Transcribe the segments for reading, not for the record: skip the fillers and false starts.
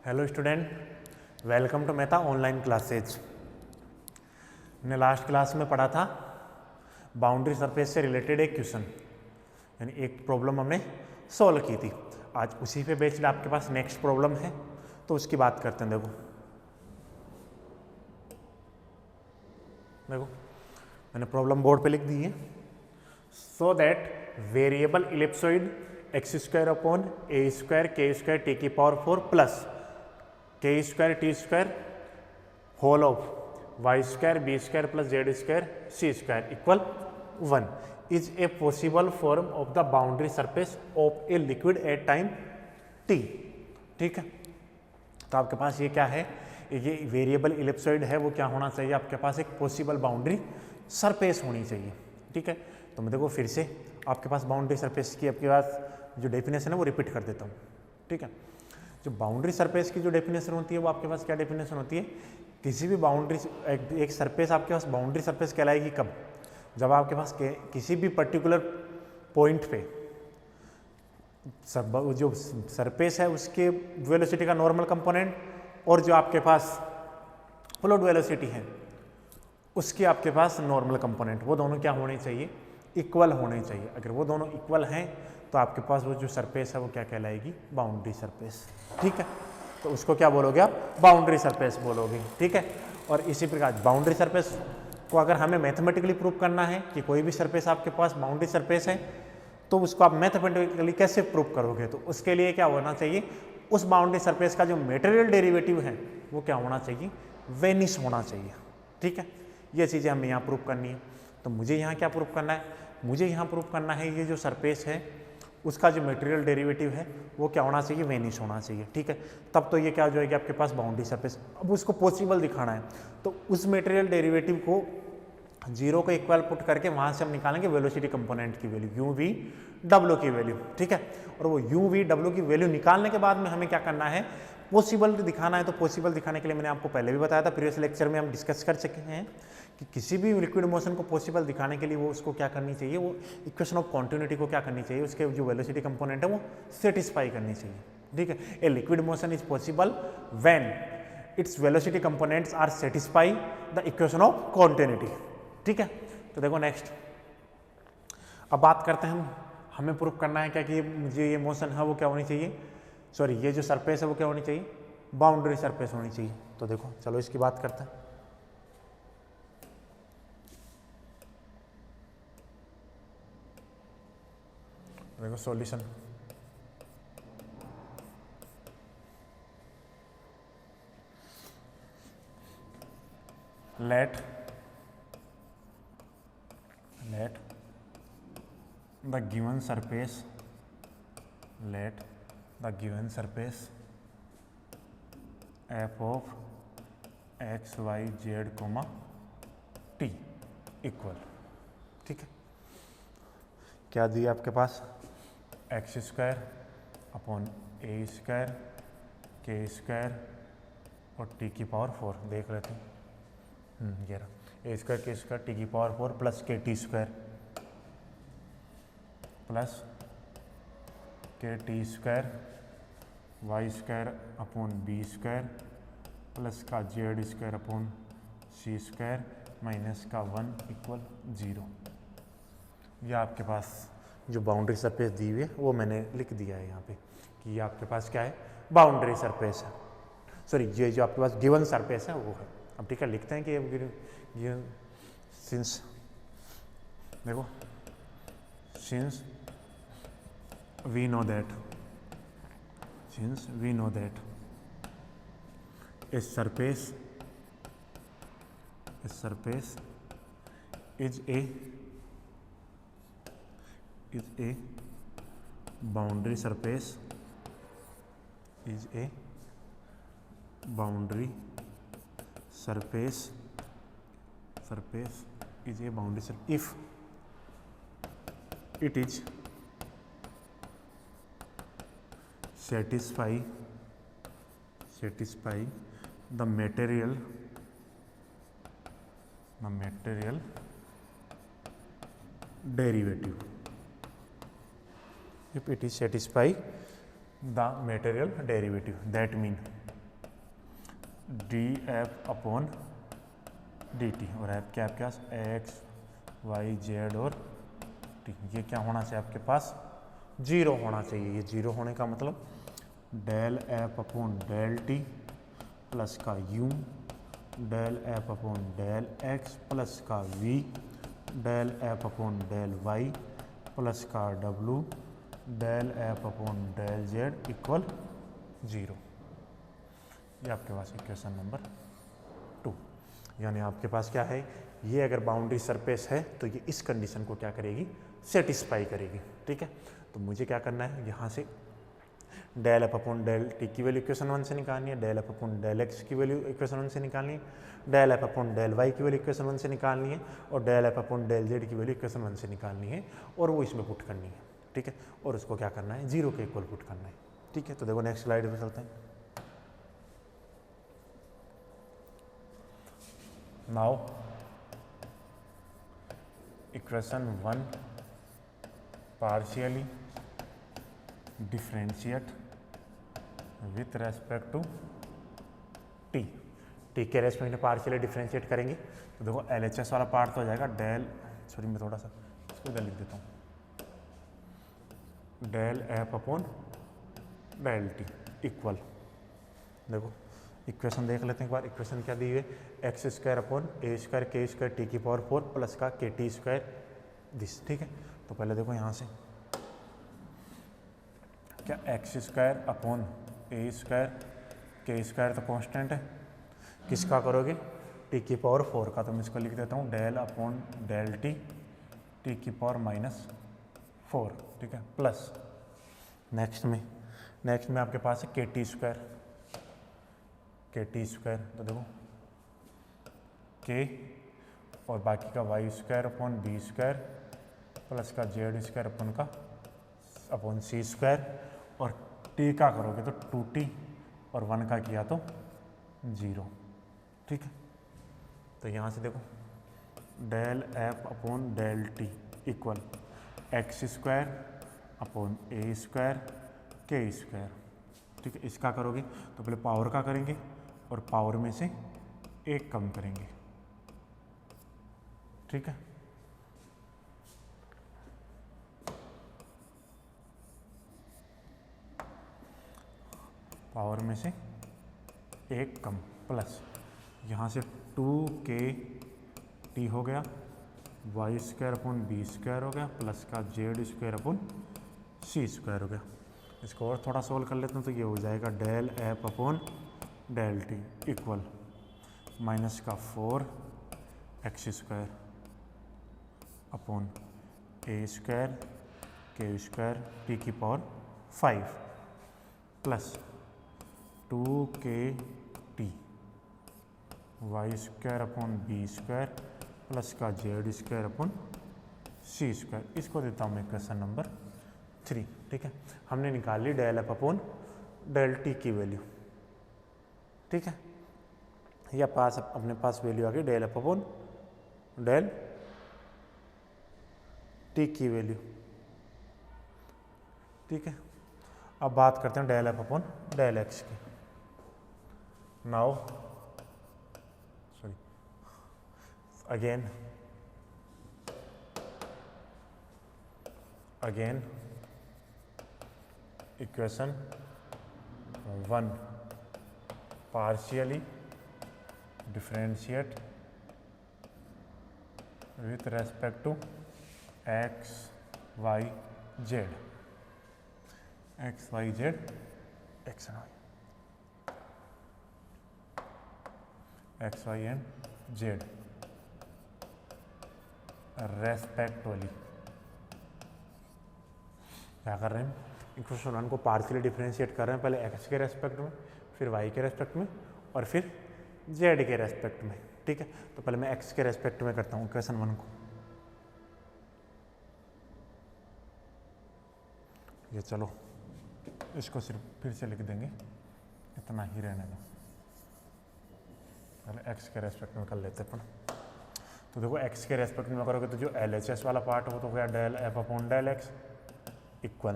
Hello student, welcome to Mehta online classes. हमने last class में पढ़ा था बाउंड्री सरफेस से रिलेटेड एक क्वेश्चन, यानी एक प्रॉब्लम हमने सॉल्व की थी। आज उसी पे बेस्ड आपके पास नेक्स्ट प्रॉब्लम है, तो उसकी बात करते हैं। देखो मैंने प्रॉब्लम बोर्ड पे लिख दी है। So that variable ellipsoid x square upon a square k square t की power 4 plus k square t square whole of y square b square plus z square c square equal 1 is a possible form of the boundary surface of a liquid at time t. ठीक है, तो आपके पास ये क्या है, ये variable ellipsoid है, वो क्या होना चाहिए, आपके पास एक पॉसिबल बाउंड्री सरफेस होनी चाहिए। ठीक है, तो मैं देखो फिर से आपके पास बाउंड्री सरफेस की आपके पास जो डेफिनेशन है वो रिपीट कर देता हूँ। ठीक है, जो बाउंड्री सरफेस की जो डेफिनेशन होती है वो आपके पास क्या डेफिनेशन होती है, किसी भी बाउंड्री एक सरफेस आपके पास बाउंड्री सरफेस कहलाएगी कब, जब आपके पास किसी भी पर्टिकुलर पॉइंट पे जो सरफेस है उसके वेलोसिटी का नॉर्मल कंपोनेंट और जो आपके पास फ्लूइड वेलोसिटी है उसके आपके पास नॉर्मल कंपोनेंट, वो दोनों क्या होने चाहिए, इक्वल होने चाहिए। अगर वो दोनों इक्वल हैं तो आपके पास वो जो सरफेस है वो क्या कहलाएगी, बाउंड्री सरफेस। ठीक है, तो उसको क्या बोलोगे आप, बाउंड्री सरफेस बोलोगे। ठीक है, और इसी प्रकार बाउंड्री सरफेस को अगर हमें मैथमेटिकली प्रूव करना है कि कोई भी सरफेस आपके पास बाउंड्री सरफेस है, तो उसको आप मैथमेटिकली कैसे प्रूव करोगे, तो उसके लिए क्या होना चाहिए, उस बाउंड्री सरफेस का जो मटेरियल डेरिवेटिव है वो क्या होना चाहिए, वेनिश होना चाहिए। ठीक है, ये चीज़ें हमें यहाँ प्रूव करनी है। तो मुझे यहाँ क्या प्रूव करना है, मुझे यहाँ प्रूव करना है ये जो सरफेस है उसका जो मटेरियल डेरिवेटिव है वो क्या होना चाहिए, वेनिश होना चाहिए। ठीक है, तब तो ये क्या हो जाएगी आपके पास बाउंड्री सरफेस। अब उसको पॉसिबल दिखाना है तो उस मटेरियल डेरिवेटिव को जीरो को इक्वल पुट करके वहाँ से हम निकालेंगे वेलोसिटी कंपोनेंट की वैल्यू यू वी डब्ल्यू की वैल्यू। ठीक है, और वो यू वी डब्ल्यू की वैल्यू निकालने के बाद में हमें क्या करना है, पॉसिबल दिखाना है। तो पॉसिबल दिखाने के लिए मैंने आपको पहले भी बताया था, प्रीवियस लेक्चर में हम डिस्कस कर चुके हैं कि किसी भी लिक्विड मोशन को पॉसिबल दिखाने के लिए वो उसको क्या करनी चाहिए, वो इक्वेशन ऑफ कॉन्टिन्यूटी को क्या करनी चाहिए, उसके जो वेलोसिटी कंपोनेंट है वो सेटिस्फाई करनी चाहिए। ठीक है, a liquid motion is possible when its velocity components are satisfy the equation of continuity. ठीक है, तो देखो नेक्स्ट अब बात करते हैं हम, हमें प्रूफ करना है क्या कि मुझे ये मोशन है वो क्या होनी चाहिए, सॉरी ये जो सरफेस है वो क्या होनी चाहिए, बाउंड्री सरफेस होनी चाहिए। तो देखो चलो इसकी बात करते हैं। देखो solution, let the given surface f of x y z t equal, ठीक है, क्या दिया आपके पास, x square upon a square k square और टी की पावर 4, देख लेते हैं। ये रहा a square k square t की power 4 plus k t square plus k t square y square upon b square plus का z square upon c square minus का 1 इक्वल 0। यह आपके पास जो बाउंड्री सरफेस दी हुई है वो मैंने लिख दिया है यहाँ पे कि ये आपके पास क्या है, बाउंड्री सरफेस है, सॉरी ये जो आपके पास गिवन सरफेस है वो है। अब ठीक है, लिखते हैं कि ये सिंस देखो since we know that a surface is a boundary surface if it is satisfy the material derivative, if it is satisfy the material derivative, that mean D F upon D T, और F क्या आपके पास x y Z और T, ये क्या होना चाहिए आपके पास 0 होना चाहिए। ये 0 होने का मतलब del f upon del t plus का u, del f upon del x plus का v, del f upon del y plus का डब्लू, del f upon del z equal 0। ये आपके पास इक्वेशन नंबर 2। यानी आपके पास क्या है, ये अगर बाउंड्री सरफेस है तो ये इस कंडीशन को क्या करेगी, सेटिस्फाई करेगी। ठीक है, तो मुझे क्या करना है, यहाँ से del f upon del t की वैल्यू इक्वेशन 1 से निकालनी है, del f upon del x की वैल्यू इक्वेशन 1 से निकालनी है, del f upon del y की वैल्यू इक्वेशन 1 से निकालनी है, और del f upon del z की वैल्यू इक्वेशन 1 से निकालनी है, और वो इसमें पुट करनी है। ठीक है, और उसको क्या करना है, 0 के इक्वल पुट करना है। ठीक है, तो देखो नेक्स्ट स्लाइड पे चलते हैं। Now equation 1 partially differentiate with respect to t. T के रेस्पेक्ट में पार्शियली डिफरेंशिएट करेंगे तो देखो LHS वाला पार्ट तो हो जाएगा डेल, सॉरी मैं थोड़ा सा इसको इधर लिख देता हूँ, del f upon del t equal, देखो इक्वेशन देख लेते हैं एक बार। इक्वेशन क्या दी हुई है, x square upon a square k square t की पावर 4 प्लस का के टी स्क्वायर दिस। ठीक है, तो पहले देखो यहाँ से क्या x square upon a square k square तो कांस्टेंट है, किसका करोगे, टी की पावर 4 का, तो मैं इसको लिख देता हूँ del upon del t t की पावर -4। ठीक है, प्लस नेक्स्ट में आपके पास है के टी स्क्वायर, तो देखो के और बाकी का y square upon b square plus का z square upon c square, और टी का करोगे तो 2t और 1 का किया तो 0। ठीक है, तो यहाँ से देखो del f upon del t equal x square upon a square k square. ठीक है, इसका करोगे तो पहले पावर का करेंगे और पावर में से 1 कम करेंगे। ठीक है, पावर में से 1 कम प्लस यहाँ से 2k टी हो गया, y square upon b square हो गया प्लस का z square upon c square हो गया। इसको और थोड़ा सोल्व कर लेते हैं तो ये हो जाएगा del f upon del t equal minus का 4 x square upon a square k square t की power 5 plus 2k t y square upon b square plus का z square upon c square. इसको देता हूँ मैं क्वेश्चन नंबर 3। ठीक है, हमने निकाल ली del f upon del t की वैल्यू। ठीक है, या पास अपने पास वैल्यू आ गई del f upon del t की वैल्यू। ठीक है, अब बात करते हैं del f upon del x की। Now sorry again equation 1 partially differentiate with respect to x y z, x y z x y and z respectively. क्या कर रहे हैं, इक्वेशन 1 को पार्शियली डिफरेंशिएट कर रहे हैं, पहले एक्स के रेस्पेक्ट में, फिर वाई के रेस्पेक्ट में, और फिर जेड के रेस्पेक्ट में। ठीक है, तो पहले मैं एक्स के रेस्पेक्ट में करता हूँ इक्वेशन 1 को। ये चलो इसको सिर्फ फिर से लिख देंगे, इतना ही रहने दो, पहले एक्स के रेस्पेक्ट में कर लेते हैं अपन। तो देखो एक्स के रेस्पेक्ट में करोगे तो जो LHS वाला पार्ट हो तो गया del f upon del x equal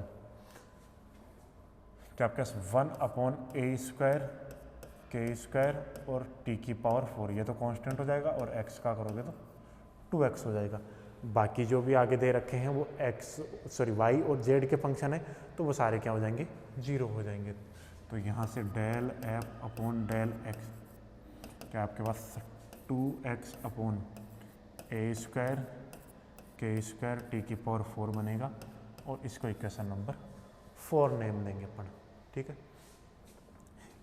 क्या आपके पास 1 upon a square k square और टी की पावर 4, ये तो कांस्टेंट हो जाएगा, और एक्स का करोगे तो 2x हो जाएगा। बाकी जो भी आगे दे रखे हैं वो वाई और जेड के फंक्शन है, तो वो सारे क्या हो जाएंगे, 0 हो जाएंगे। तो यहाँ से del f upon del x, क्या आपके पास 2x upon a square k square t की पावर 4 बनेगा, और इसको इक्वेशन नंबर 4 नेम देंगे अपन, ठीक है।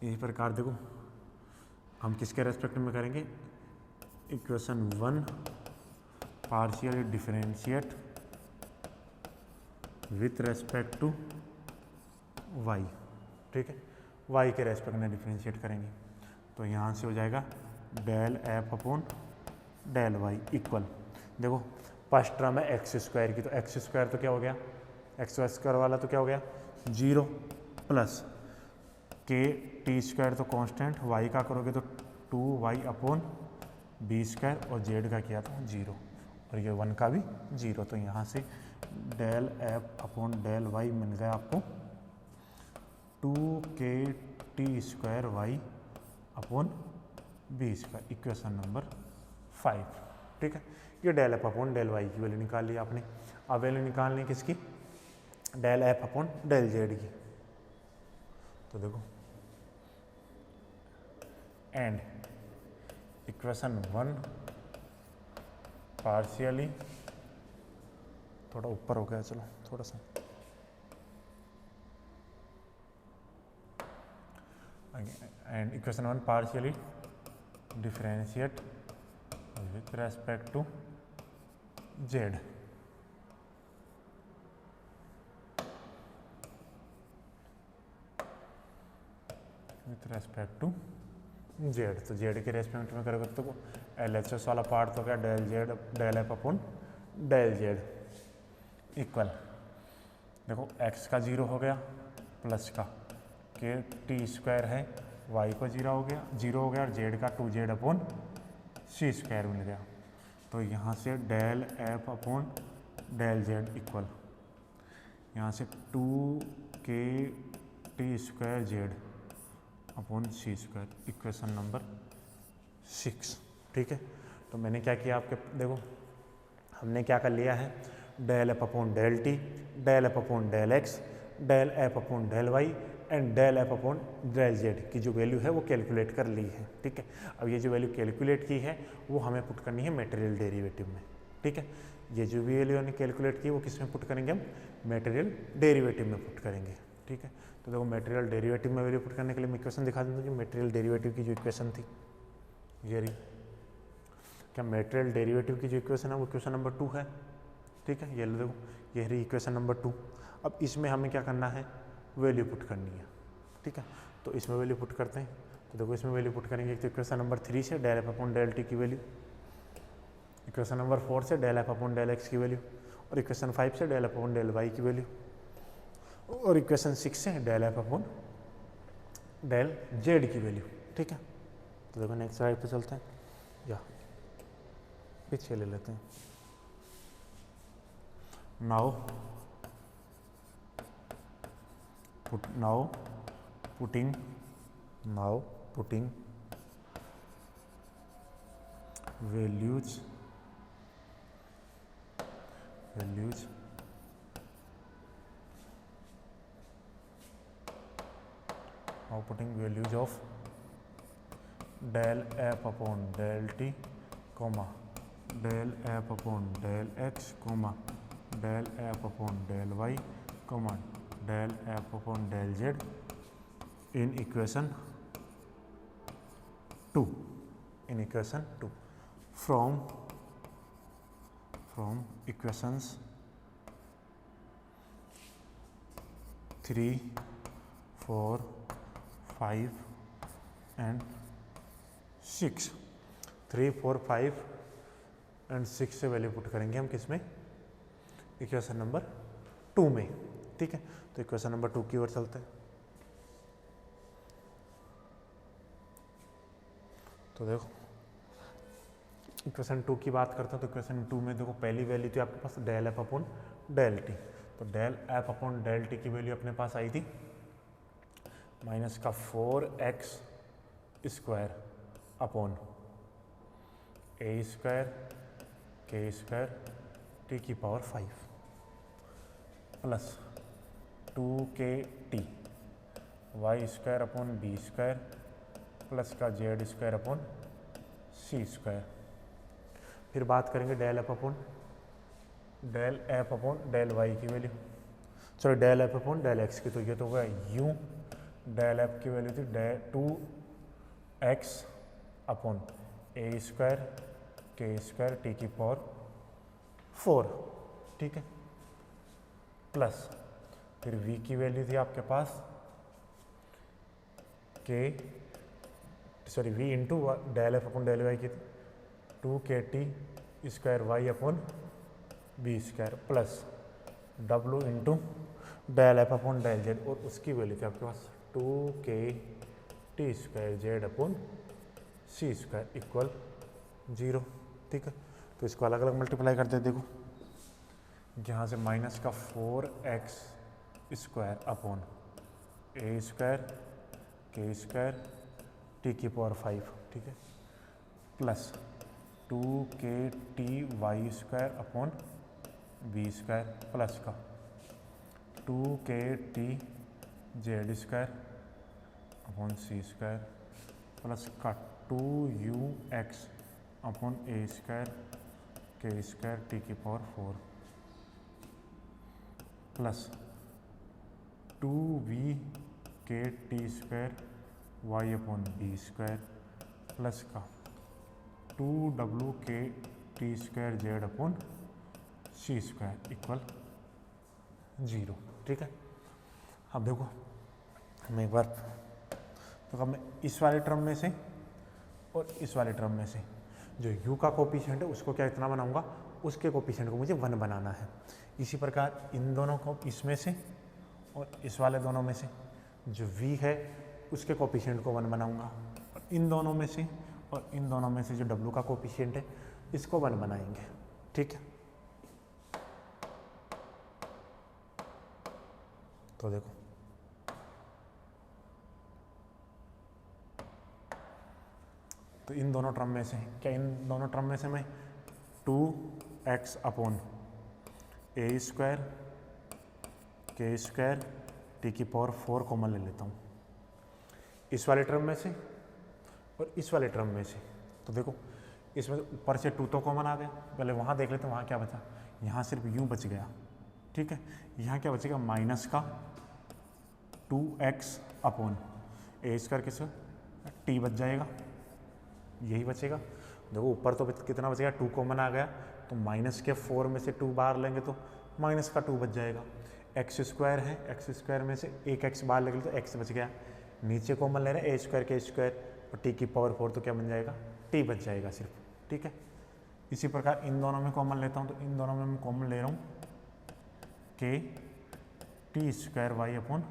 इसी प्रकार देखो हम किसके रेस्पेक्ट में करेंगे, equation 1 partially differentiate with respect to y, ठीक है, y के रेस्पेक्ट में डिफरेंशिएट करेंगे। तो यहाँ से हो जाएगा del f upon del y equal, देखो फर्स्ट टर्म है एक्स स्क्वायर की, तो एक्स स्क्वायर तो क्या हो गया, एक्स स्क्वायर वाला तो क्या हो गया 0 प्लस के टी स्क्वायर तो कांस्टेंट, वाई का करोगे तो 2y अपॉन बी स्क्वायर, और जेड का किया था 0, और ये 1 का भी 0। तो यहाँ से del f upon del y मिल गया आपको 2k t square y upon b square, equation number 5, ठीक है। ये del f upon del y की वैल्यू निकाल ली आपने। अब वैल्यू निकालनी किसकी, del f upon del z की। तो देखो एंड इक्वेशन 1 पार्शियली, थोड़ा ऊपर हो गया, चलो थोड़ा सा, and equation 1 partially differentiate with respect to z, with respect to z. तो जेड के रेस्पेक्ट में करोगे तो एल एच एस वाला पार्ट तो क्या del z del f upon del z equal, देखो एक्स का 0 हो गया प्लस का के टी स्क्वायर है, वाई को 0 हो गया, और जेड का 2z अपॉन सी स्क्वायर मिल गया। तो यहाँ से del f upon del z equal, यहाँ से 2k t square z upon c square, equation number 6, ठीक है। तो मैंने क्या किया आपके, देखो हमने क्या कर लिया है, del f upon del t, del f upon del x, del f upon del y and del f upon del z की जो वैल्यू है वो कैलकुलेट कर ली है, ठीक है। अब ये जो वैल्यू कैलकुलेट की है वो हमें पुट करनी है मटेरियल डेरिवेटिव में, ठीक है। ये जो भी वैल्यू हमने कैलकुलेट की वो किस में पुट करेंगे, हम मटेरियल डेरिवेटिव में पुट करेंगे, ठीक है। तो देखो मटेरियल डेरिवेटिव में वैल्यू पुट करने के लिए मैं इक्वेशन दिखा दूँ कि मटेरियल डेरिवेटिव की जो इक्वेशन थी ये रही, क्या मटेरियल डेरिवेटिव की जो इक्वेशन है वो इक्वेशन नंबर 2 है, ठीक है। ये लो देखो ये रही इक्वेशन नंबर 2। अब इसमें हमें क्या करना है, वैल्यू पुट करनी है, ठीक है। तो इसमें वैल्यू पुट करते हैं, तो देखो इसमें वैल्यू पुट करेंगे तो इक्वेशन नंबर 3 से del f upon del t की वैल्यू, इक्वेशन नंबर 4 से del f upon del x की वैल्यू, और इक्वेशन 5 से del f upon del y की वैल्यू, और इक्वेशन 6 से del f upon del z की वैल्यू, ठीक है। तो देखो नेक्स्ट स्लाइड पे चलते हैं, या पीछे ले लेते हैं। Now putting values now putting values of del f upon del t comma del f upon del x comma del f upon del y comma del f upon del z in equation 2 from equations 3, 4, 5 and 6, 3, 4, 5 and 6 से value put करेंगे हम किस में, equation number 2 में, ठीक है। तो equation number 2 की ओर चलते हैं। तो देखो इक्वेशन 2 की बात करते हैं, तो इक्वेशन 2 में देखो पहली वैल्यू थी आपके पास del f upon del t, तो del f upon del t की वैल्यू अपने पास आई थी माइनस का 4x square upon a square k square t की power 5 plus 2kt y square upon b square plus का z square upon c square. फिर बात करेंगे del f upon del y की value, sorry del f upon del x की। तो ये तो होगा यू, डेल एफ की वैल्यू थी 2x upon a square k square t की पावर 4, ठीक है, प्लस फिर v की वैल्यू थी आपके पास v into del f upon del y की थी 2kt square y upon b square plus w into del f upon del z, और उसकी वैल्यू थी आपके पास 2kt square z upon c square equal 0, ठीक है। तो इसको अलग अलग मल्टीप्लाई करते हैं, देखो यहाँ से माइनस का 4x square upon a square k square t की पावर 5, ठीक है, plus 2kt y square upon b square plus का 2kt z square upon c square plus का 2ux upon a square k square t की power 4 plus 2vkt square y upon b square plus का 2wkt square z upon c square equal 0, ठीक है। अब देखो हम एक बार, तो अब मैं इस वाले टर्म में से और इस वाले टर्म में से जो u का कोफिशिएंट है उसको क्या इतना बनाऊंगा, उसके कोफिशिएंट को मुझे 1 बनाना है। इसी प्रकार इन दोनों को इसमें से और इस वाले दोनों में से जो v है उसके कोफिशिएंट को 1 बनाऊंगा, और इन दोनों में से और इन दोनों में से जो w का कोफिशिएंट है इसको 1 बनाएंगे, ठीक है। तो देखो तो इन दोनों टर्म में से क्या, इन दोनों टर्म में से मैं 2x upon a square k square t की पावर 4 कॉमन ले लेता हूँ इस वाले टर्म में से और इस वाले टर्म में से। तो देखो इसमें ऊपर से 2 तो कॉमन आ गया, पहले वहाँ देख लेते हैं वहाँ क्या बचा, यहाँ सिर्फ u बच गया, ठीक है। यहाँ क्या बचेगा, माइनस का 2x अपॉन ए स्क्वायर किस टी बच जाएगा, यही बचेगा। देखो ऊपर तो कितना बचेगा, 2 कॉमन आ गया, तो माइनस के 4 में से 2 बाहर लेंगे तो माइनस का 2 बच जाएगा। एक्स स्क्वायर है, एक्स स्क्वायर में से एक एक्स बाहर लेंगे तो एक्स बच गया, नीचे कॉमन ले रहे हैं ए स्क्वायर के स्क्वायर और टी की पावर 4, तो क्या बन जाएगा, टी बच जाएगा सिर्फ, ठीक है। इसी प्रकार इन दोनों में कॉमन लेता हूँ, तो इन दोनों में मैं कॉमन ले रहा हूँ k t square y upon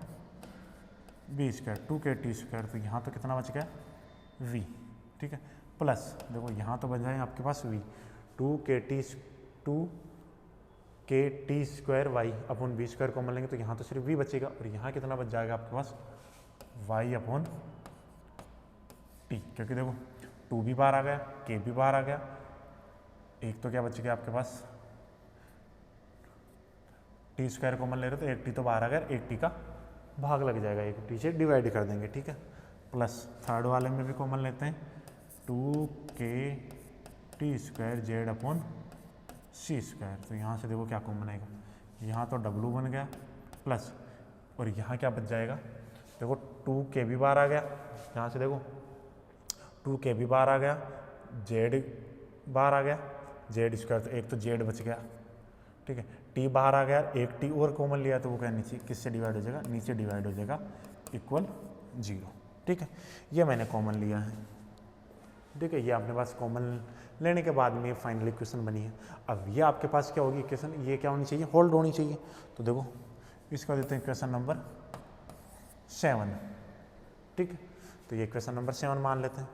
b square 2kt square, तो यहाँ तो कितना बच गया v, ठीक है, प्लस देखो यहाँ तो बच जाएगा आपके पास v 2kt square y upon b square common लेंगे तो यहाँ तो सिर्फ v बचेगा, और यहाँ कितना बच जाएगा आपके पास y अपॉन टी, क्योंकि देखो 2 भी बाहर आ गया, k भी बाहर आ गया, एक तो क्या बच गया आपके पास टी स्क्वायर कॉमन ले रहे तो एक टी तो बाहर आ गया, एक टी का भाग लग जाएगा, एक टी से डिवाइड कर देंगे, ठीक है। प्लस थर्ड वाले में भी कॉमन लेते हैं 2kt square z upon c square, तो यहाँ से देखो क्या कॉमन आएगा, यहाँ तो w बन गया प्लस, और यहाँ क्या बच जाएगा, देखो 2k भी बाहर आ गया, यहाँ से देखो 2k भी बाहर आ गया, z बाहर आ गया, जेड स्क्वायर, तो एक तो जेड बच गया, ठीक है। टी बाहर आ गया, एक टी और कॉमन लिया तो वो क्या नीचे किससे डिवाइड हो जाएगा, नीचे डिवाइड हो जाएगा इक्वल 0, ठीक है। ये मैंने कॉमन लिया है, ठीक है। ये आपके पास कॉमन लेने के बाद में फाइनल इक्वेशन बनी है। अब ये आपके पास क्या होगी इक्वेशन, ये क्या होनी चाहिए, होल्ड होनी चाहिए। तो देखो इसका देते हैं इक्वेशन नंबर 7, ठीक है। तो ये इक्वेशन नंबर 7 मान लेते हैं।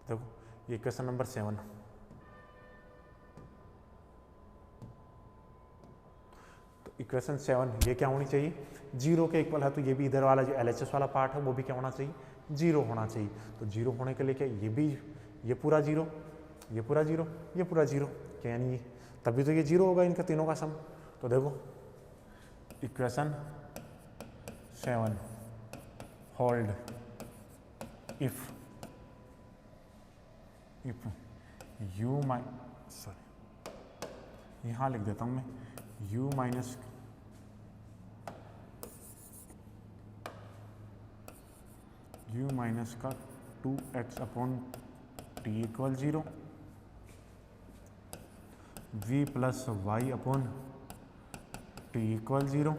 देखो ये इक्वेशन नंबर 7, तो इक्वेशन 7 ये क्या होनी चाहिए, 0 के इक्वल है, तो ये भी इधर वाला जो LHS वाला पार्ट है वो भी क्या होना चाहिए, जीरो होना चाहिए। तो जीरो होने के लिए क्या ये भी, ये पूरा जीरो, ये पूरा जीरो, ये पूरा जीरो, क्या यानी ये, तभी तो ये जीरो होगा इनका तीनों का सम। तो देखो equation 7 hold if u sorry यहाँ लिख देता हूँ मैं u माइनस का 2x upon t equal 0, v plus y upon t equal 0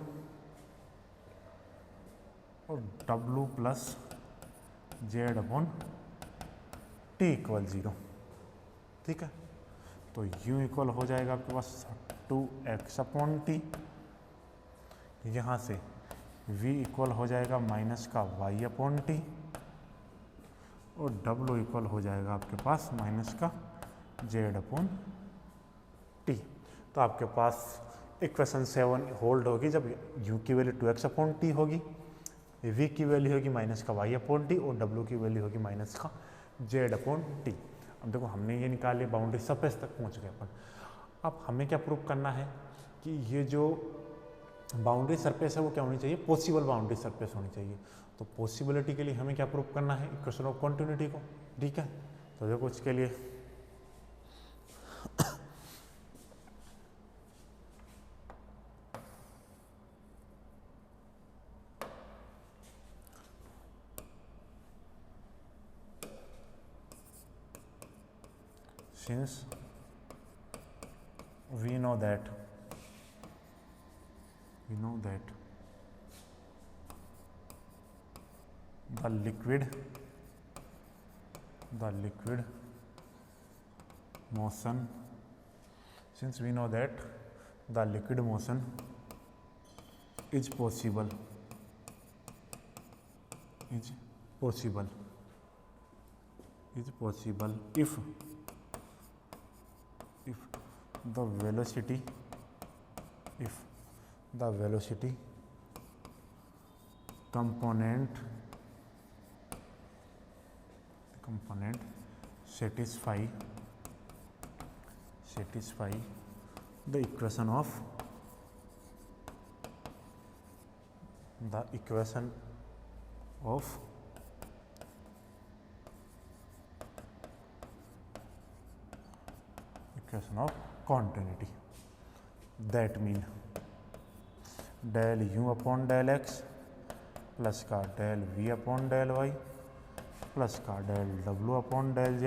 और w plus z upon t equal 0। ठीक है, तो u इक्वल हो जाएगा आपके पास 2x अपॉन टी, यहाँ से v इक्वल हो जाएगा माइनस का y अपॉन टी और w इक्वल हो जाएगा आपके पास माइनस का z अपॉन टी। तो आपके पास इक्वेशन 7 होल्ड होगी जब u की वैल्यू 2x अपॉन टी होगी, v की वैल्यू होगी माइनस का y अपॉन टी और w की वैल्यू होगी माइनस का z अपॉन टी। अब देखो हमने ये निकाले, बाउंड्री सरफेस तक पहुंच गए अपन। अब हमें क्या प्रूव करना है कि ये जो बाउंड्री सरफेस है वो क्या होनी चाहिए, पॉसिबल बाउंड्री सरफेस होनी चाहिए। तो पॉसिबिलिटी के लिए हमें क्या प्रूव करना है, इक्वेशन ऑफ कॉन्टिन्यूटी को। ठीक है, तो देखो इसके लिए since we know that the liquid motion, since we know that the liquid motion is possible if the velocity component satisfy the equation of continuity, that mean del u upon del x plus का del v upon del y plus का del w upon del z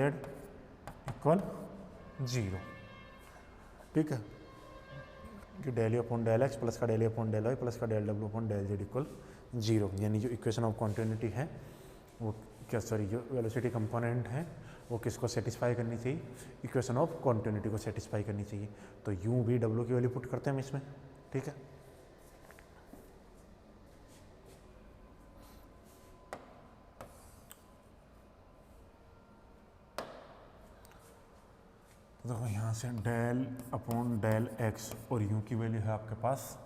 equal 0। ठीक है, कि del u upon del x plus का del u upon del y plus का del w upon del z equal 0, यानी जो equation of continuity है वो क्या, सॉरी जो वेलोसिटी कंपोनेंट है वो किसको सेटिस्फाई करनी चाहिए, इक्वेशन ऑफ कॉन्टिन्यूटी को सेटिस्फाई करनी चाहिए। तो u v w की वैल्यू पुट करते हैं हम इसमें। ठीक है, तो देखो यहाँ से डेल अपॉन डेल x और u की वैल्यू है आपके पास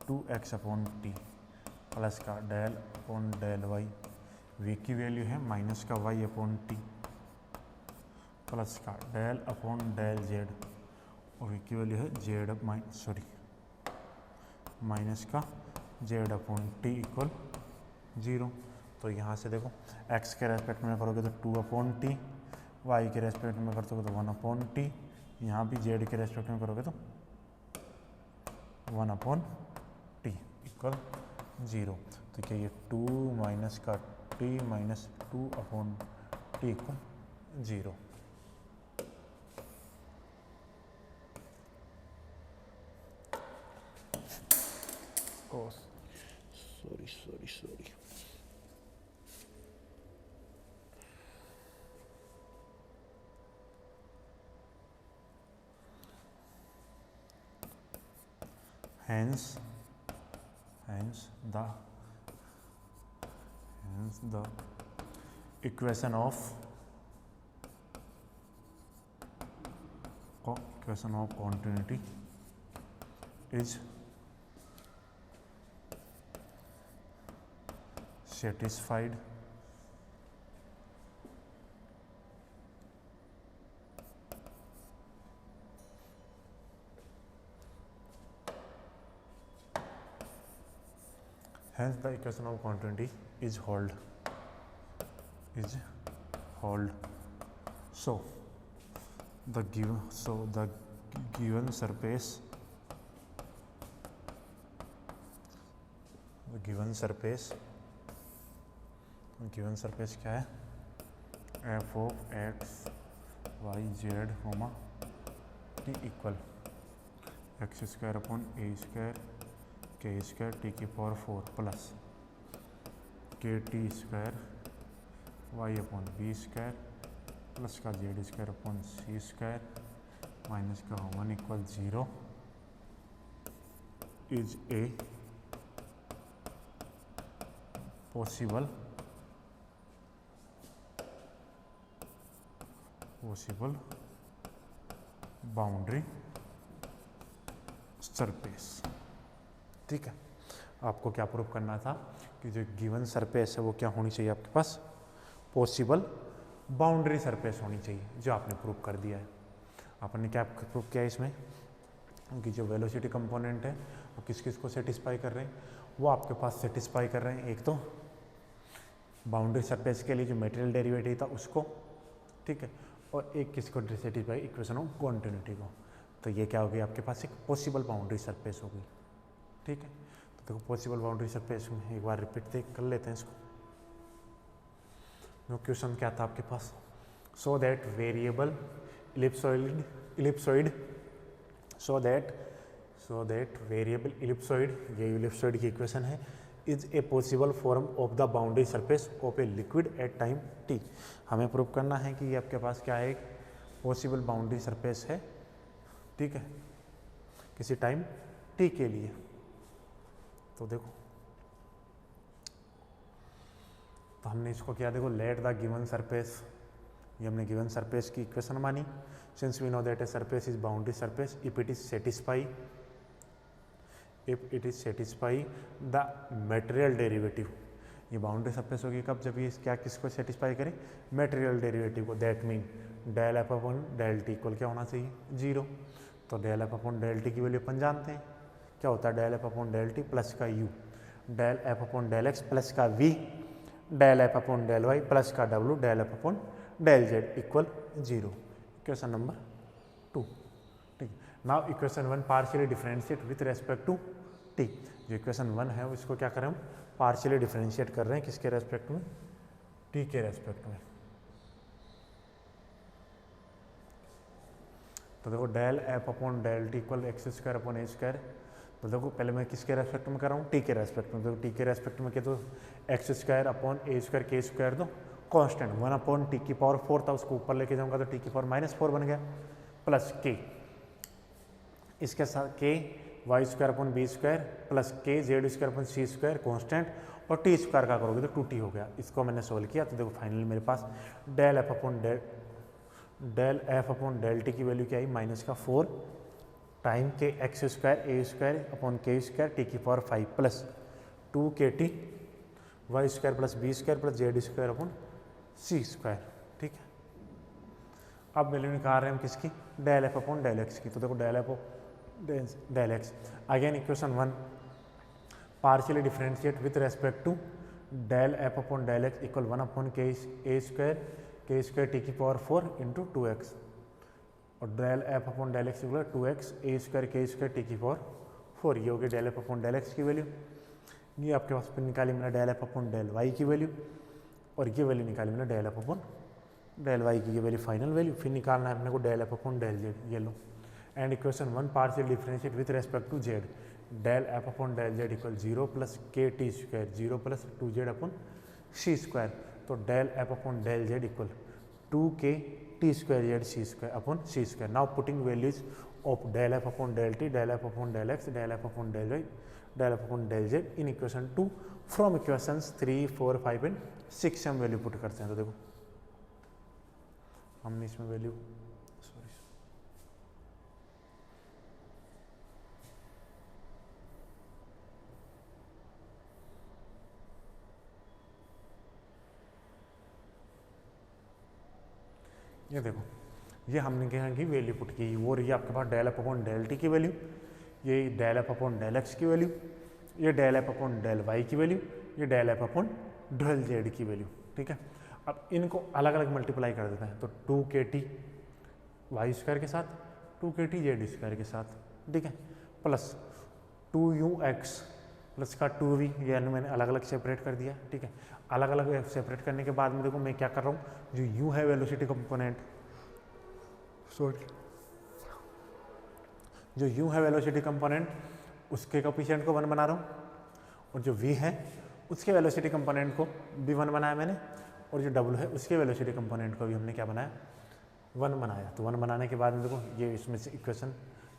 2x अपॉन टी प्लस का del upon del y, v की वैल्यू है माइनस का y अपॉन टी प्लस का डेल अपॉन डेल z और v की वैल्यू है z माइनस का z अपॉन टी इक्वल 0। तो यहाँ से देखो x के रेस्पेक्ट में करोगे तो 2 अपॉन टी, y के रेस्पेक्ट में करते हो तो 1 अपॉन टी, यहाँ भी z के रेस्पेक्ट में करोगे तो 1 अपॉन टी इक्वल 0। तो क्या ये 2 माइनस का T minus 2 upon t equal 0। Sorry hence the equation of continuity is satisfied hence the equation of continuity is hold. So the given surface क्या है, f of x y z comma t equal x square upon a square k square t की power 4 plus k t square y upon b square plus का z square upon c square minus का 1 equal 0 is a possible boundary surface. ठीक है, आपको क्या proof करना था कि जो गिवन सरफेस है वो क्या होनी चाहिए आपके पास, पॉसिबल बाउंड्री सरफेस होनी चाहिए, जो आपने प्रूफ कर दिया है। आपने क्या प्रूफ किया है इसमें कि जो वेलोसिटी कंपोनेंट है वो किस किस को सेटिस्फाई कर रहे हैं, वो आपके पास सेटिस्फाई कर रहे हैं। एक तो बाउंड्री सरफेस के लिए जो मटेरियल डेरिवेटिव था उसको, ठीक है, और एक किसको सेटिस्फाई, इक्वेशन ऑफ कॉन्टिन्यूटी को। तो ये क्या हो गई आपके पास, एक पॉसिबल बाउंड्री सरफेस हो गई। ठीक है, तो देखो पॉसिबल बाउंड्री सरफेस में एक बार रिपीट कर लेते हैं इसको। जो क्वेश्चन क्या था आपके पास, so that variable ellipsoid variable ellipsoid, ये इलिप्सॉइड की इक्वेशन है, is a possible form of the boundary surface of a liquid at time t. हमें प्रूव करना है कि ये आपके पास क्या है, एक पॉसिबल बाउंड्री सरफेस है। ठीक है, किसी टाइम टी के लिए। तो देखो, तो हमने इसको किया, देखो लेट द गिवन सरफेस, ये हमने गिवन सरफेस की इक्वेशन मानी। Since we know that a surface is boundary surface if it is satisfy the material derivative. ये बाउंड्री सरफेस होगी कब, जब ये क्या किसको सेटिस्फाई करे, मटेरियल डेरिवेटिव को। That mean del f upon del t equal क्या होना चाहिए, 0। तो del f upon del t की वैल्यू अपन जानते हैं, क्या होता है, del f upon del t plus का u, del f upon del x plus का v, del f upon del y plus का डब्ल्यू, del f upon del z equal 0। Equation number 2। ठीक है, now equation 1 partially differentiate with respect to t. जो equation 1 है उसको क्या करें हम, पार्शियली डिफरेंशिएट कर रहे हैं, किसके रेस्पेक्ट में, टी के रेस्पेक्ट में। तो देखो del f upon del t equal x square upon a square. तो देखो पहले मैं किसके रेस्पेक्ट में कर रहा हूँ, टी के रेस्पेक्ट में। तो टी के रेस्पेक्ट में क्या, तो x square upon a square k square दो कांस्टेंट, 1 अपॉन टी की पावर 4 था, उसको ऊपर लेके जाऊंगा तो टी की पावर -4 बन गया, प्लस के, इसके साथ k y square upon b square plus k z square upon c square constant, और टी स्क्वायर का करोगे तो 2t हो गया। इसको मैंने सोल्व किया तो देखो फाइनली मेरे पास del f upon del t की वैल्यू क्या आई, -4 time k x square a square upon k square t की power 5 plus 2 k t y square plus b square plus z square upon c square. ठीक है, अब value निकाल रहे हैं हम किसकी, del f upon del x की। तो देखो del f del x, again equation 1 partially differentiate with respect to del f upon del x equal 1 upon k square t की पावर 4 इंटू 2x, और del f upon del x equal 2x a square k square t की power 4। ये हो गई del f upon del x की value. ये आपके पास फिर निकाली मैंने del f upon del y की वैल्यू, और ये वैल्यू निकाली मैंने del f upon del y की, ये वैल्यू फाइनल वैल्यू। फिर निकालना है अपने को del f upon del z, ये लो। And equation 1 partial differentiate with respect to z, del f upon del z equal 0 plus k t square 0 plus 2z upon c square. तो del f upon del z equal 2k t square z c square upon c square. Now putting values of del f upon del t, del f upon del x, del f upon del y, del f upon del z in equation 2 from equations 3, 4, 5 and 6 से हम value put करते हैं। तो देखो हमने इसमें value ये देखो, ये हमने क्या की वैल्यू पुट की, वो रही आपके पास del f upon del t की वैल्यू, ये del f upon del x की वैल्यू, ये del f upon del y की वैल्यू, ये del f upon del z की वैल्यू। ठीक है, अब इनको अलग अलग मल्टीप्लाई कर देते हैं, तो 2kt वाई स्क्वायर के साथ, 2kt जेड स्क्वायर के साथ, ठीक है, प्लस 2ux प्लस का 2v, ये मैंने अलग अलग सेपरेट कर दिया। ठीक है, अलग अलग सेपरेट करने के बाद में देखो मैं क्या कर रहा हूँ, जो u है वेलोसिटी कंपोनेंट, सॉरी, जो u है वेलोसिटी कंपोनेंट उसके कोफिशिएंट को 1 बना रहा हूँ, और जो v है उसके वेलोसिटी कंपोनेंट को भी 1 बनाया मैंने, और जो w है उसके वेलोसिटी कंपोनेंट को भी हमने क्या बनाया, 1 बनाया। तो 1 बनाने के बाद में देखो ये इसमें से इक्वेशन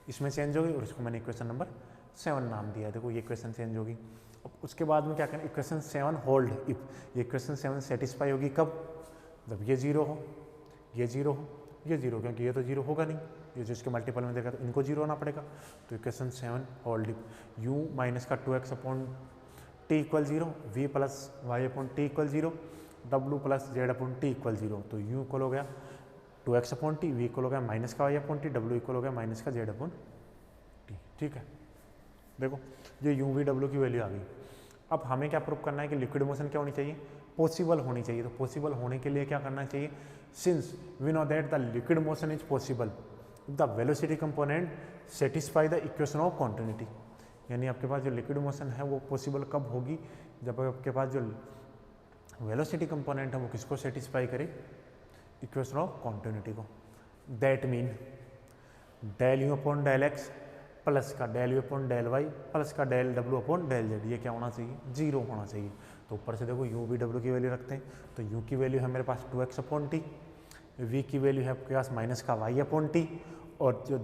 इसमें चेंज होगी, और इसको मैंने इक्वेशन नंबर 7 नाम दिया है। देखो ये इक्वेशन चेंज होगी। अब उसके बाद में क्या करें, इक्वेशन 7 होल्ड इफ, ये इक्वेशन 7 सेटिस्फाई होगी कब, जब ये 0 हो, ये 0 हो, ये 0, क्योंकि ये तो 0 होगा नहीं, ये जो इसके मल्टीपल में देखा तो इनको 0 होना पड़ेगा। तो equation 7 hold if u minus का 2x upon t equal 0, v plus y upon t equal 0, w plus z upon t equal 0। तो u इक्वल हो गया 2x upon T, v equal हो गया माइनस का y upon t, w equal हो गया minus का जेड अपॉन टी। ठीक है, देखो ये u v w की वैल्यू आ गई। अब हमें क्या प्रूव करना है कि लिक्विड मोशन क्या होनी चाहिए, पॉसिबल होनी चाहिए। तो पॉसिबल होने के लिए क्या करना चाहिए, since we know that the liquid motion is possible the velocity component satisfy the equation of continuity. यानी आपके पास जो लिक्विड मोशन है वो पॉसिबल कब होगी, जब आपके पास जो वेलोसिटी कंपोनेंट है वो किसको सेटिस्फाई करे, इक्वेशन ऑफ कॉन्टिन्यूटी को। That mean del u upon del x plus का del u upon del y plus का डेल डब्ल्यू अपॉन डेल जेड, ये क्या होना चाहिए, 0 होना चाहिए। तो ऊपर से देखो यू वी डब्ल्यू की वैल्यू रखते हैं, तो यू की वैल्यू है मेरे पास 2x अपॉन टी, वी की वैल्यू है आपके पास माइनस का वाई अपॉन टी, और जो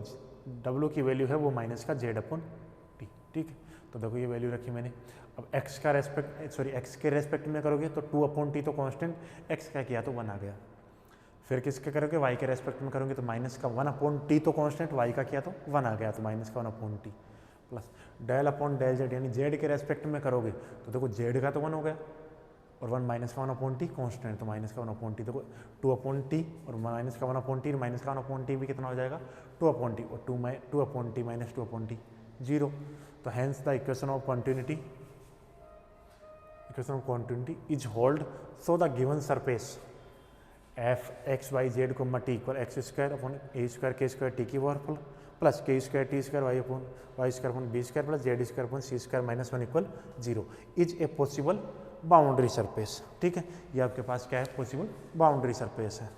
डब्ल्यू की वैल्यू है वो माइनस का जेड अपॉन टी। ठीक है, तो देखो ये वैल्यू रखी मैंने। अब x का रेस्पेक्ट, सॉरी x के रेस्पेक्ट में करोगे तो 2 अपॉन टी तो कांस्टेंट, x का किया तो 1 आ गया। फिर किसके करोगे, y के रेस्पेक्ट में करोगे तो माइनस का 1 अपॉन टी तो कांस्टेंट, y का किया तो 1 आ गया, तो माइनस का 1 upon t plus del upon del z, यानी जेड के रेस्पेक्ट में करोगे तो देखो जेड का तो 1 हो गया, और 1 माइनस का 1 अपॉन टी कांस्टेंट, तो माइनस का 1 अपॉन टी, देखो 2 अपॉन टी और माइनस का 1 अपॉन टी, माइनस का 1 अपॉन टी भी कितना हो जाएगा, 2 अपॉन टी, और 2 upon t minus 2 upon t 0। तो hence the equation of continuity, equation of continuity is hold, so the given surface f x y z को t equal x square upon a square k square t की power plus k square t square y upon y square upon b square plus z square upon c square minus 1 equal 0 is a possible boundary surface. ठीक है, ये आपके पास क्या है, possible boundary surface है।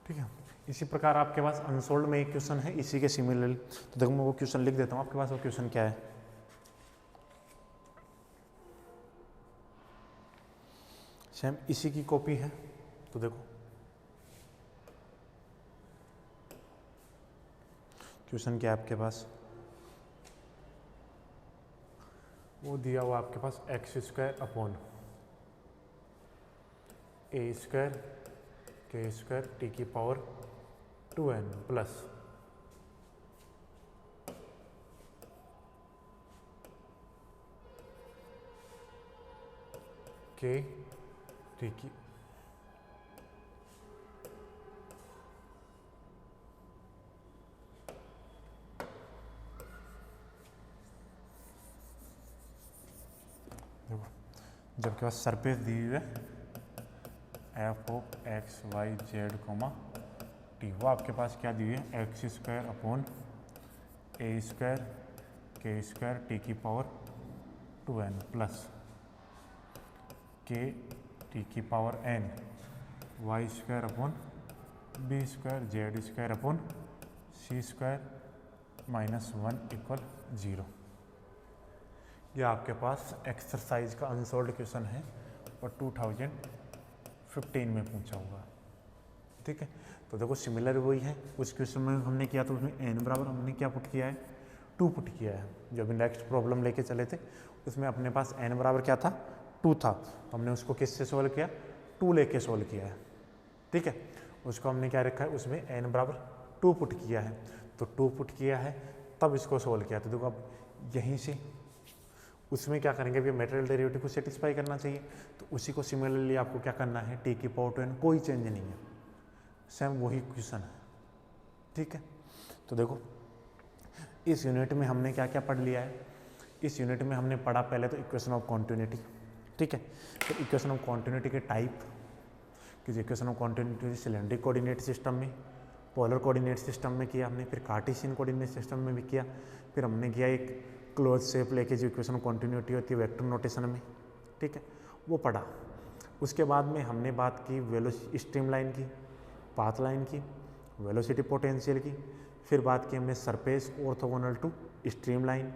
ठीक है, इसी प्रकार आपके पास अनसोल्ड में एक क्वेश्चन है इसी के सिमिलर, तो देखो मैं वो क्वेश्चन लिख देता हूँ आपके पास। वो क्वेश्चन क्या है, सेम इसी की कॉपी है। तो देखो क्वेश्चन क्या है आपके पास, वो दिया हुआ आपके पास x square upon a square k square t की power 2n plus k t की जब के पास सरफेस दी हुई है f of x y z comma t, वो आपके पास क्या दी हुई है x square upon a square k square t की power 2n plus k t की power n y square upon b square z square upon c square -1 equal 0। ये आपके पास एक्सरसाइज का अनसॉल्व्ड क्वेश्चन है और 2015 में पूछा हुआ है। ठीक है, तो देखो सिमिलर वही है, उस क्वेश्चन में हमने किया तो उसमें n बराबर हमने क्या पुट किया है 2 पुट किया है। जो अभी नेक्स्ट प्रॉब्लम लेके चले थे उसमें अपने पास n बराबर क्या था 2 था, हमने उसको किससे सोल्व किया 2 लेके सोल्व किया है। ठीक है, उसको हमने क्या रखा है उसमें n बराबर 2 पुट किया है, तो 2 पुट किया है तब इसको सोल्व किया। तो देखो अब यहीं से उसमें क्या करेंगे, अभी मटेरियल डेरिवेटिव को सेटिस्फाई करना चाहिए, तो उसी को सिमिलरली आपको क्या करना है टी की पावर 2n, कोई चेंज नहीं है, सेम वही क्वेश्चन है। ठीक है, तो देखो इस यूनिट में हमने क्या क्या पढ़ लिया है। इस यूनिट में हमने पढ़ा पहले तो इक्वेशन ऑफ कॉन्टिन्यूटी। ठीक है, तो इक्वेशन ऑफ कॉन्टिन्यूटी के टाइप कि equation of continuity cylindrical coordinate system में, पोलर कोऑर्डिनेट सिस्टम में किया हमने, फिर कार्टेशियन कोऑर्डिनेट सिस्टम में भी किया, फिर हमने किया एक क्लोज शेप लेके जो इक्वेशन ऑफ कॉन्टिन्यूटी होती है वेक्टर नोटेशन में। ठीक है, वो पढ़ा। उसके बाद में हमने बात की स्ट्रीम लाइन की, पाथ लाइन की, वेलोसिटी पोटेंशियल की, फिर बात की हमने surface orthogonal to stream line,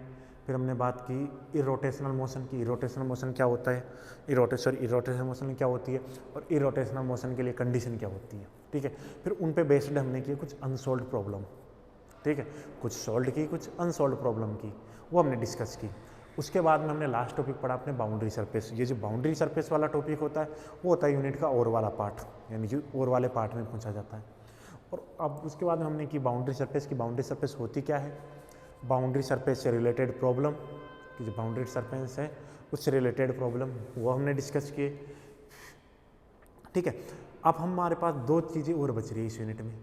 फिर हमने बात की इरोटेशनल मोशन की, इरोटेशनल मोशन क्या होता है, इरोटेशनल मोशन क्या होती है और इरोटेशनल मोशन के लिए कंडीशन क्या होती है। ठीक है, फिर उन पे बेस्ड हमने किए कुछ अनसॉल्व्ड प्रॉब्लम। ठीक है, कुछ सॉल्व की, कुछ अनसॉल्व्ड प्रॉब्लम की, वो हमने डिस्कस की। उसके बाद में हमने लास्ट टॉपिक पढ़ा अपने बाउंड्री सरफेस। ये जो बाउंड्री सरफेस वाला टॉपिक होता है वो होता है यूनिट का और वाला पार्ट, यानी कि और वाले पार्ट में पूछा जाता है। और अब उसके बाद में हमने की बाउंड्री सरफेस की, बाउंड्री सरफेस होती क्या है, बाउंड्री सरफेस से रिलेटेड प्रॉब्लम कि जो बाउंड्री सरफेस है उससे रिलेटेड प्रॉब्लम वो हमने डिस्कस किए। ठीक है, अब हमारे पास 2 चीज़ें और बच रही है इस यूनिट में।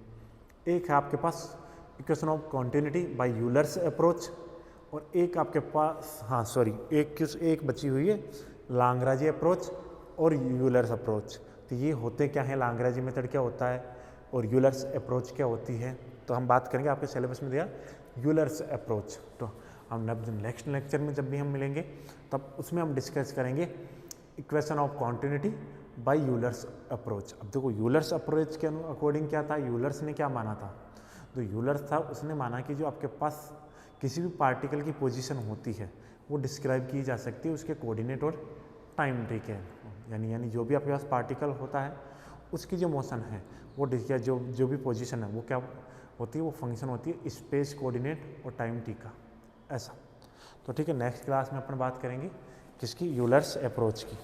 एक है आपके पास equation of continuity by Euler's approach, और एक आपके पास एक बची हुई है लाग्रांज अप्रोच और यूलर्स अप्रोच। तो ये होते क्या है, लाग्रांज मेथड क्या होता है और यूलर्स अप्रोच क्या होती है, तो हम बात करेंगे। आपके सिलेबस में दिया यूलर्स अप्रोच, तो हम नेक्स्ट लेक्चर में जब भी हम मिलेंगे तब उसमें हम डिस्कस करेंगे equation of continuity by Euler's approach. अब देखो यूलर्स अप्रोच के अकॉर्डिंग क्या था, यूलर्स ने क्या माना था, तो यूलर्स था उसने माना कि जो आपके पास किसी भी पार्टिकल की पोजीशन होती है वो डिस्क्राइब की जा सकती है उसके कोऑर्डिनेट और टाइम। ठीक है, यानी जो भी आपके पास पार्टिकल होता है उसकी जो मोशन है वो जो भी पोजीशन है वो क्या होती है, वो फंक्शन होती है स्पेस कोऑर्डिनेट और टाइम टी का, ऐसा। तो ठीक है, नेक्स्ट क्लास में अपन बात करेंगे किसकी, यूलर्स अप्रोच की।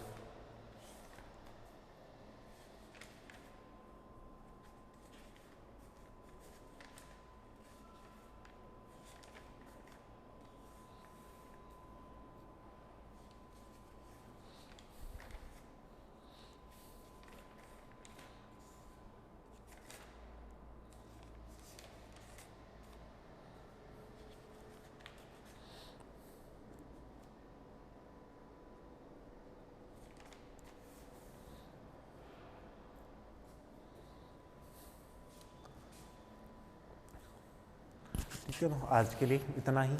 ठीक है, तो आज के लिए इतना ही।